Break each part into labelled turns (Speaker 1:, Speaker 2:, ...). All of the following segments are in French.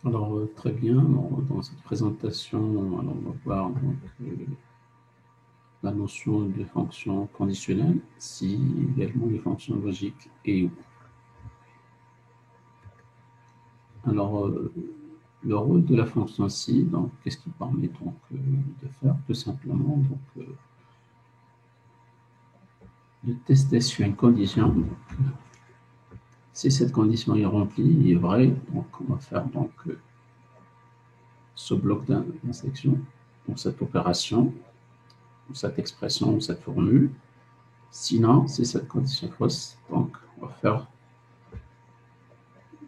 Speaker 1: Alors, très bien. Dans cette présentation, alors, on va voir donc, la notion de fonction conditionnelle, si également les fonctions logiques et ou. Alors, le rôle de la fonction si, donc, qu'est-ce qui permet donc de faire? Tout simplement donc, de tester sur une condition. Donc, si cette condition est remplie, est vraie, donc on va faire donc ce bloc d'instruction, donc cette opération, ou cette expression, ou cette formule. Sinon, si cette condition est fausse, donc on va faire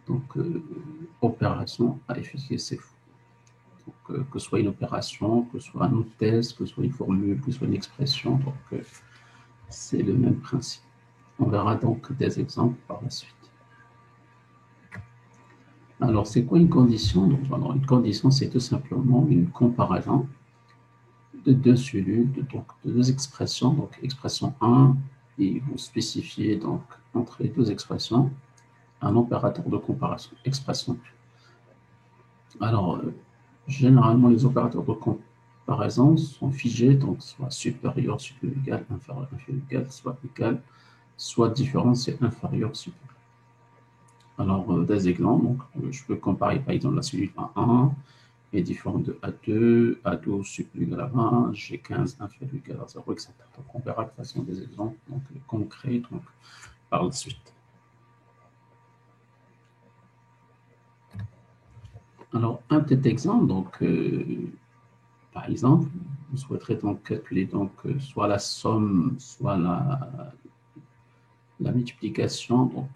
Speaker 1: donc, opération à efficacité faux. Donc, que ce soit une opération, que ce soit un autre test, que ce soit une formule, que ce soit une expression, donc c'est le même principe. On verra donc des exemples par la suite. Alors, c'est quoi une condition? Donc, alors, une condition, c'est tout simplement une comparaison de deux cellules, donc de deux expressions. Donc, expression 1, et vous spécifiez donc entre les deux expressions un opérateur de comparaison, expression. Alors, généralement, les opérateurs de comparaison sont figés, donc soit supérieur, supérieur égal, inférieur, inférieur égal, soit égal, soit différent, c'est inférieur, supérieur. Alors, des exemples, donc, je peux comparer par exemple la cellule A1 est différente de A2, A12 supérieur égal à 20, G15 inférieur égal à 0, etc. Donc, on verra de façon des exemples donc, concrets donc, par la suite. Alors, un petit exemple, donc, par exemple, vous souhaiterez donc calculer donc, soit la somme, soit la multiplication, donc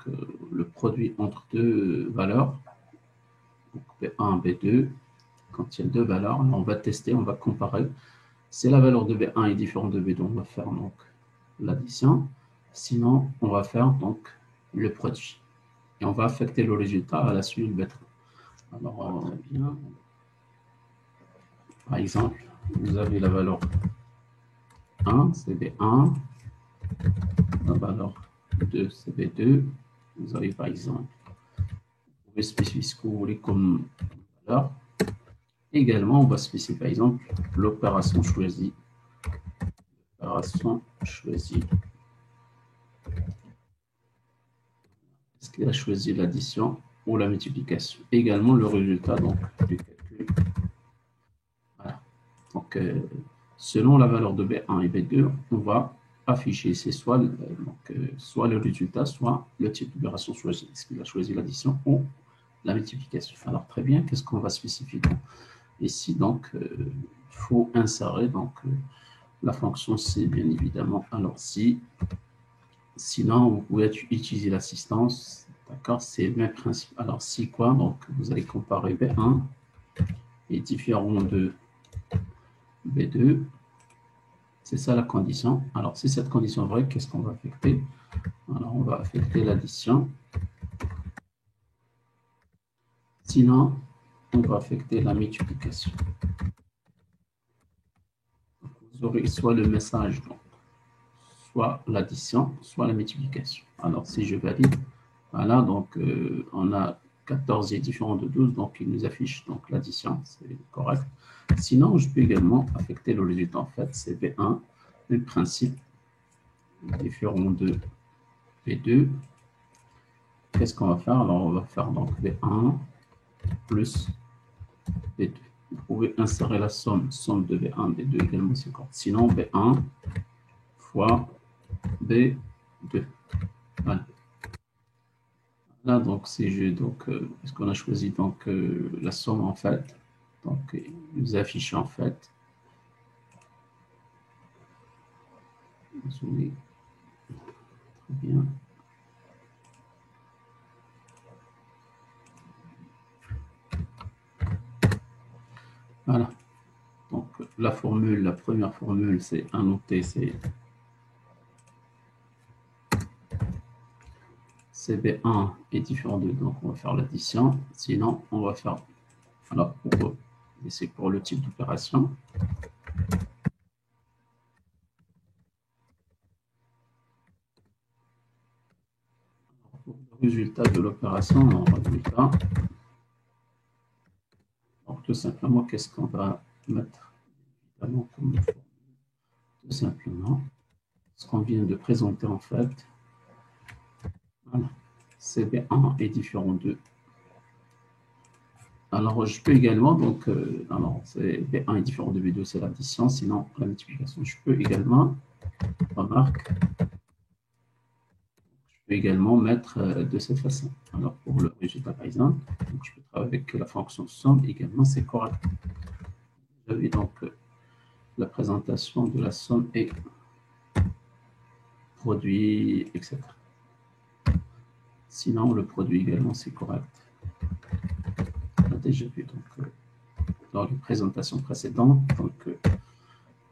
Speaker 1: le produit entre deux valeurs, donc B1, B2, quand il y a deux valeurs, on va tester, on va comparer. Si la valeur de B1 est différente de B2, on va faire donc l'addition. Sinon, on va faire donc le produit. Et on va affecter le résultat à la suite B3. Alors, bien, par exemple, vous avez la valeur 1, c'est B1, la valeur 2, c'est B2. Vous avez par exemple, vous pouvez spécifier ce que vous voulez comme valeur. Également, on va spécifier par exemple l'opération choisie. L'opération choisie. Est-ce qu'il a choisi l'addition ou la multiplication? Également le résultat donc, du calcul. Voilà. Donc, selon la valeur de B1 et B2, on va afficher c'est soit, soit le résultat, soit le type d'opération choisie. Est-ce qu'il a choisi l'addition ou la multiplication? Alors, très bien, qu'est-ce qu'on va spécifier ici? Donc, il faut insérer donc, la fonction C, bien évidemment. Alors, si, sinon, vous pouvez utiliser l'assistance. D'accord, c'est le même principe. Alors, si quoi? Donc, vous allez comparer B1 est différent de B2. C'est ça la condition. Alors, si cette condition est vraie, qu'est-ce qu'on va affecter? Alors, on va affecter l'addition. Sinon, on va affecter la multiplication. Vous aurez soit le message, donc, soit l'addition, soit la multiplication. Alors, si je valide, voilà, donc on a 14 est différent de 12, donc il nous affiche donc l'addition, c'est correct. Sinon, je peux également affecter le résultat, en fait, c'est B1, le principe différent de B2. Qu'est-ce qu'on va faire? Alors, on va faire donc B1 plus B2. Vous pouvez insérer la somme de B1, B2 également 50. Sinon, B1 fois B2. Voilà. Là, donc, c'est donc, est-ce qu'on a choisi donc la somme en fait? Donc, nous affiche en fait. Désolé. Très bien. Voilà. Donc, la formule, la première formule, c'est annoté, c'est CB1 est différent de, donc on va faire l'addition. Sinon, on va faire, alors, c'est pour le type d'opération. Pour le résultat de l'opération, on résultat. Donc, tout simplement, qu'est-ce qu'on va mettre évidemment comme formule? Tout simplement, ce qu'on vient de présenter en fait. Voilà. CB1 est différent de. Alors, je peux également, donc, alors, B1 est différent de B2, c'est l'addition, sinon la multiplication. Je peux également, remarque, je peux également mettre de cette façon. Alors, pour le résultat, par exemple, donc, je peux travailler avec la fonction somme également, c'est correct. J'avais donc la présentation de la somme et produit, etc. Sinon, le produit également, c'est correct. On a déjà vu donc, dans les présentations précédentes, donc,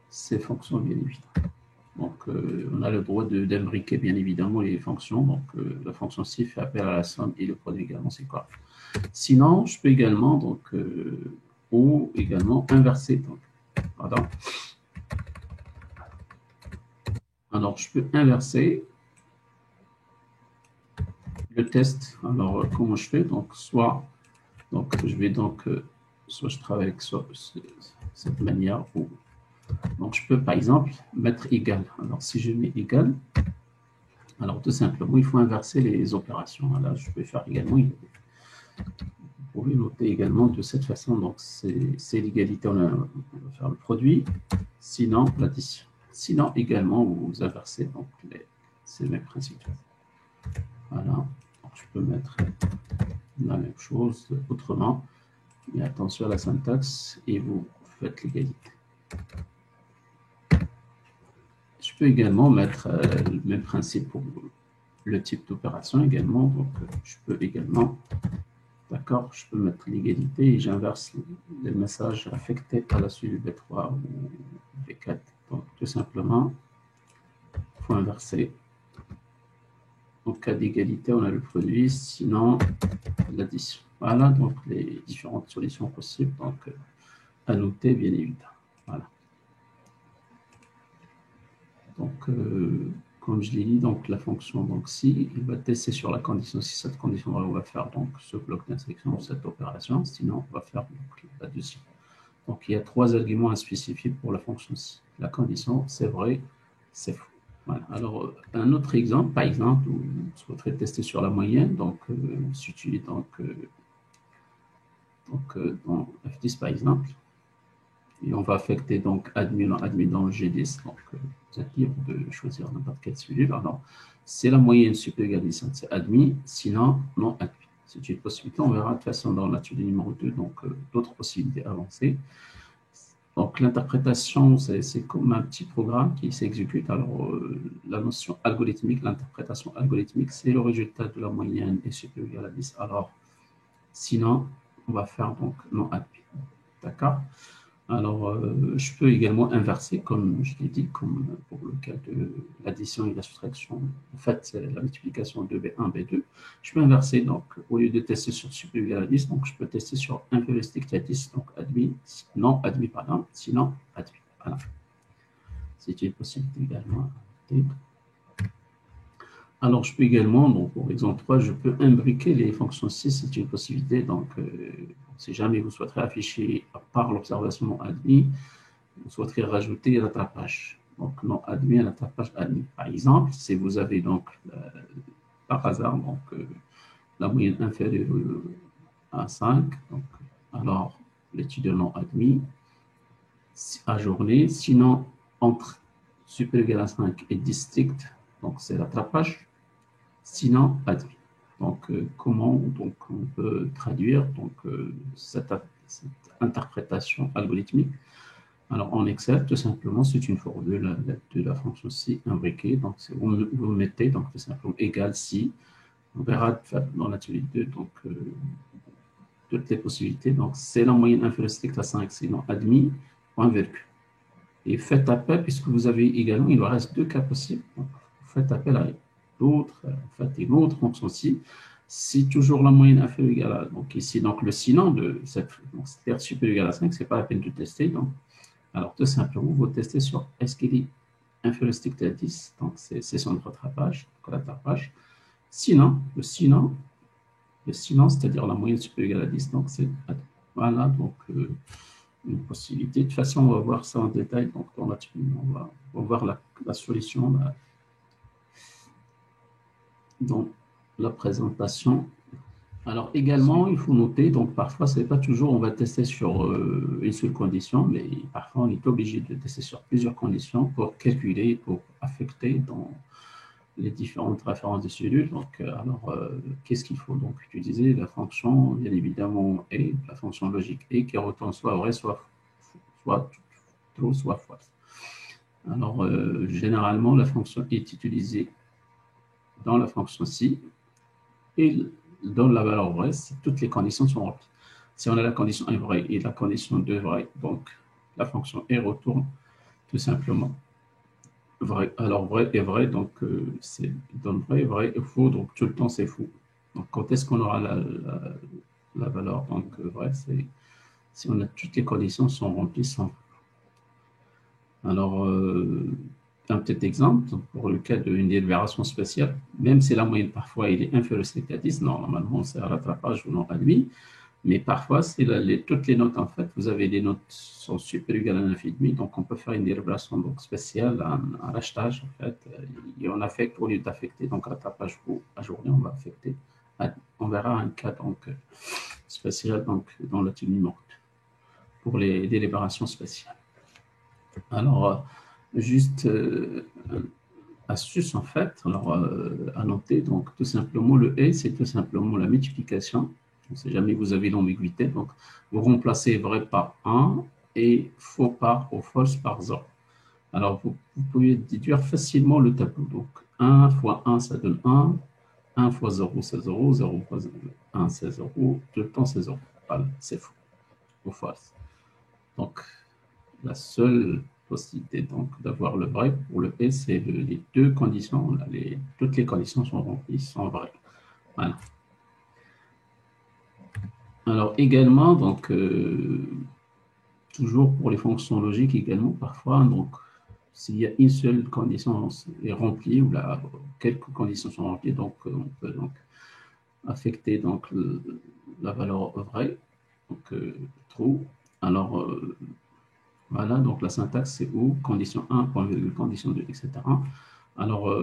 Speaker 1: ces fonctions, bien évidemment. Donc, on a le droit d'imbriquer, bien évidemment, les fonctions. Donc, la fonction ci fait appel à la somme et le produit également, c'est correct. Sinon, je peux également, donc, ou également inverser. Donc, pardon. Alors, je peux inverser le test. Alors, comment je fais? Donc, soit, donc, je vais donc, soit je travaille avec cette manière, ou donc je peux par exemple mettre égal. Alors, si je mets égal, alors tout simplement, il faut inverser les opérations. Là, je peux faire également. Vous pouvez noter également de cette façon. Donc, c'est l'égalité, on va faire le produit, sinon l'addition. Sinon, également, vous inversez, donc c'est le même principe. Voilà, donc, je peux mettre la même chose autrement, mais attention à la syntaxe et vous faites l'égalité. Je peux également mettre le même principe pour le type d'opération également, donc je peux également. D'accord, je peux mettre l'égalité et j'inverse les messages affectés à la suite du B3 ou B4. Donc, tout simplement, il faut inverser. En cas d'égalité, on a le produit, sinon l'addition. Voilà, donc les différentes solutions possibles. Donc, à noter, bien évidemment. Voilà. Donc, comme je l'ai dit, donc la fonction, donc si, il va tester sur la condition, si cette condition, on va faire donc ce bloc d'instruction, cette opération, sinon on va faire l'addition. Donc il y a trois arguments à spécifier pour la fonction si. La condition, c'est vrai, c'est faux. Voilà. Alors, un autre exemple, par exemple, où vous souhaiterez tester sur la moyenne, donc si tu es donc dans F10 par exemple, et on va affecter donc admis dans le G10. Donc, vous êtes libre de choisir n'importe quelle cellule. Alors, c'est la moyenne supérieure des c'est admis, sinon non admis. C'est une possibilité. On verra de toute façon dans l'atelier numéro 2, donc d'autres possibilités avancées. Donc, l'interprétation, c'est comme un petit programme qui s'exécute. Alors, la notion algorithmique, l'interprétation algorithmique, c'est le résultat de la moyenne est supérieur à 10. Alors, sinon, on va faire donc non admis. D'accord? Alors, je peux également inverser, comme je l'ai dit, comme pour le cas de l'addition et la soustraction. En fait, c'est la multiplication de B1, B2. Je peux inverser, donc, au lieu de tester sur supérieur à 10, donc je peux tester sur inférieur à 10, donc admis, non admis, pardon, sinon admis. Voilà. C'est une possibilité également. Alors, je peux également, donc, pour exemple 3, je peux imbriquer les fonctions 6, c'est une possibilité. Donc, si jamais vous souhaiterez afficher, à part l'observation non admis, vous souhaiterez rajouter rattrapage. Donc, non admis, rattrapage admis. Par exemple, si vous avez donc, par hasard, donc, la moyenne inférieure à 5, donc, alors l'étudiant non admis, à journée, sinon entre supérieur à 5 et district, donc c'est rattrapage, sinon admis. Donc, comment donc, on peut traduire donc, cette interprétation algorithmique? Alors, en Excel, tout simplement, c'est une formule de la fonction si imbriquée. Donc, vous mettez donc, tout simplement égal si. On verra dans l'atelier 2 donc, toutes les possibilités. Donc, c'est la moyenne inférieure stricte à 5, sinon admis, point virgule. Et faites appel, puisque vous avez également, il vous reste deux cas possibles. Donc, vous faites appel à d'autres, en fait, une autre fonction si. Si toujours la moyenne inférieure égale à, donc ici, donc le sinon de cette, c'est-à-dire supérieur égal à 5, ce n'est pas la peine de tester. Donc, alors, tout simplement, vous testez sur est-ce qu'il est inférieur strict à 10, donc c'est son rattrapage, Sinon, le sinon, c'est-à-dire la moyenne supérieure à 10, donc c'est Voilà, donc une possibilité. De toute façon, on va voir ça en détail. Donc, dans la, on va voir la solution dans la présentation. Alors également, il faut noter, donc parfois, c'est pas toujours, on va tester sur une seule condition, mais parfois, on est obligé de tester sur plusieurs conditions pour calculer, pour affecter dans les différentes références de cellules. Donc, qu'est-ce qu'il faut donc utiliser? La fonction, bien évidemment, et la fonction logique et qui retourne soit vrai, soit true, soit false. Alors, généralement, la fonction est utilisée dans la fonction ci et donne la valeur vraie si toutes les conditions sont remplies. Si on a la condition 1 vraie et la condition 2 vraie, donc la fonction est retourne tout simplement vrai. Alors vrai et vrai, donc c'est donne vrai et faux, donc tout le temps c'est faux. Donc quand est-ce qu'on aura la valeur donc vrai, c'est si on a toutes les conditions sont remplies sans. Alors un petit exemple pour le cas d'une délibération spéciale, même si la moyenne parfois il est inférieur à 10, normalement c'est un rattrapage ou non admis. Mais parfois, c'est toutes les notes, en fait, vous avez des notes qui sont supérieures ou égales à 9,5, donc on peut faire une délibération donc, spéciale, un rachetage, en fait, et on affecte, au lieu d'affecter, donc rattrapage ou à journée, on va affecter, on verra un cas donc, spécial donc, dans le numéro pour les délibérations spéciales. Alors, juste astuce, en fait, alors, à noter, donc tout simplement, le et, c'est tout simplement la multiplication. Si jamais vous avez l'ambiguïté, donc vous remplacez vrai par 1 et faux par ou false par 0. Alors, vous pouvez déduire facilement le tableau. Donc, 1 fois 1, ça donne 1. 1 fois 0, c'est 0. 0 fois 1, c'est 0. Tout le temps, c'est 0. Voilà, c'est faux ou false. Donc, la seule possibilité donc d'avoir le vrai pour le et, c'est les deux conditions, toutes les conditions sont remplies, sont vraies. Voilà. Alors également, donc, toujours pour les fonctions logiques également, parfois, donc, s'il y a une seule condition est remplie, ou quelques conditions sont remplies, donc on peut donc affecter donc, la valeur vraie, donc true. Alors, voilà, donc la syntaxe, c'est ou, condition 1, point virgule, condition 2, etc. Alors,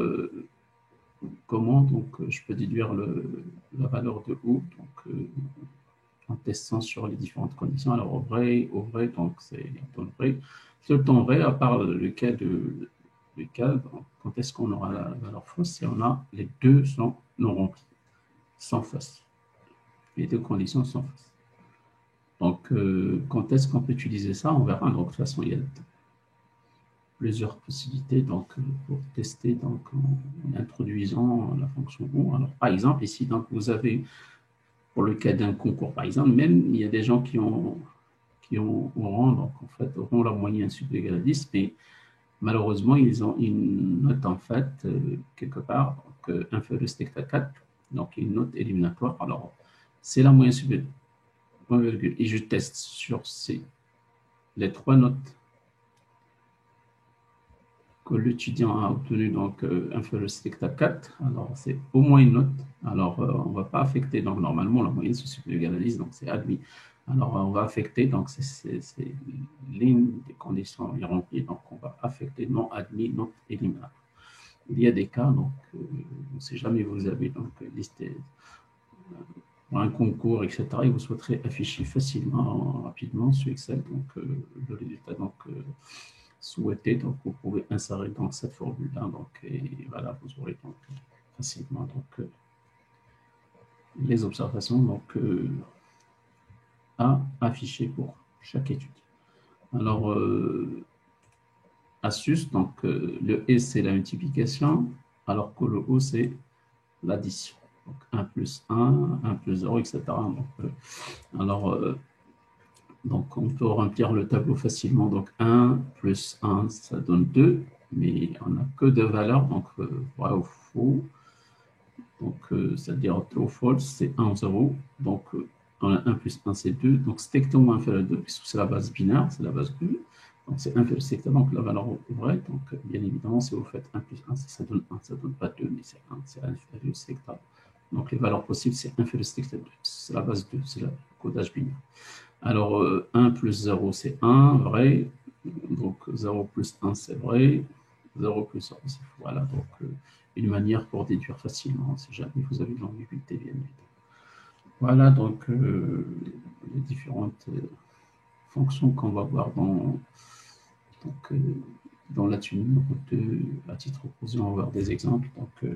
Speaker 1: comment donc je peux déduire la valeur de ou donc, en testant sur les différentes conditions. Alors, au vrai, donc c'est dans le vrai. Tout le temps vrai, à part le cas donc, quand est-ce qu'on aura la valeur fausse, si on a les deux sont non remplis, sans fausse. Les deux conditions sont fausses. Donc, quand est-ce qu'on peut utiliser ça? On verra. Donc, de toute façon, il y a plusieurs possibilités donc, pour tester donc, en introduisant la fonction ou. Alors, par exemple, ici, donc, vous avez, pour le cas d'un concours, par exemple, même il y a des gens qui auront, donc, en fait, auront la moyenne supérieure à 10, mais malheureusement, ils ont une note, en fait, quelque part, donc, inférieure à 4, donc une note éliminatoire. Alors, c'est la moyenne supérieure, et je teste sur les trois notes que l'étudiant a obtenu donc inférieur à 4, alors c'est au moins une note. Alors on ne va pas affecter, donc normalement la moyenne c'est supérieure à 10, donc c'est admis. Alors on va affecter, donc c'est l'une des conditions est remplie, donc on va affecter non admis, note éliminatoire. Il y a des cas, donc si jamais vous avez donc listé pour un concours, etc., et vous souhaiterez afficher facilement, rapidement sur Excel, donc le résultat donc souhaité, donc vous pouvez insérer dans cette formule-là, donc et voilà, vous aurez donc facilement donc les observations donc à afficher pour chaque étude. Alors astuce, donc le et c'est la multiplication, alors que le o c'est l'addition. Donc 1 plus 1, 1 plus 0, etc. Donc, alors donc on peut remplir le tableau facilement. Donc 1 plus 1, ça donne 2, mais on n'a que deux valeurs, donc vrai ou faux. Donc c'est-à-dire true ou false, c'est 1 ou 0. Donc on a 1 plus 1, c'est 2. Donc strictement inférieur à 2, puisque c'est la base binaire, c'est la base 2. Donc c'est inférieur strictement, donc la valeur vraie. Donc bien évidemment, si vous faites 1 plus 1, ça donne 1, ça ne donne pas 2, mais c'est 1, c'est inférieur strictement. Donc les valeurs possibles, c'est inférieur strictement à 2. C'est la base 2, c'est le codage binaire. Alors, 1 plus 0, c'est 1, vrai. Donc, 0 plus 1, c'est vrai. 0 plus 0, c'est faux. Voilà, donc une manière pour déduire facilement, si jamais vous avez de l'ambiguïté, bien évidemment. Voilà, donc les différentes fonctions qu'on va voir donc, dans l'étude numéro 2, à titre opposé, on va voir des exemples. Donc,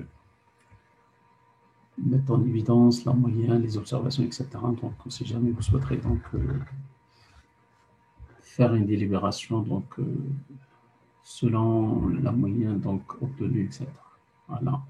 Speaker 1: mettre en évidence la moyenne, les observations, etc. Donc, si jamais vous souhaiterez donc faire une délibération donc selon la moyenne donc obtenue, etc. Voilà.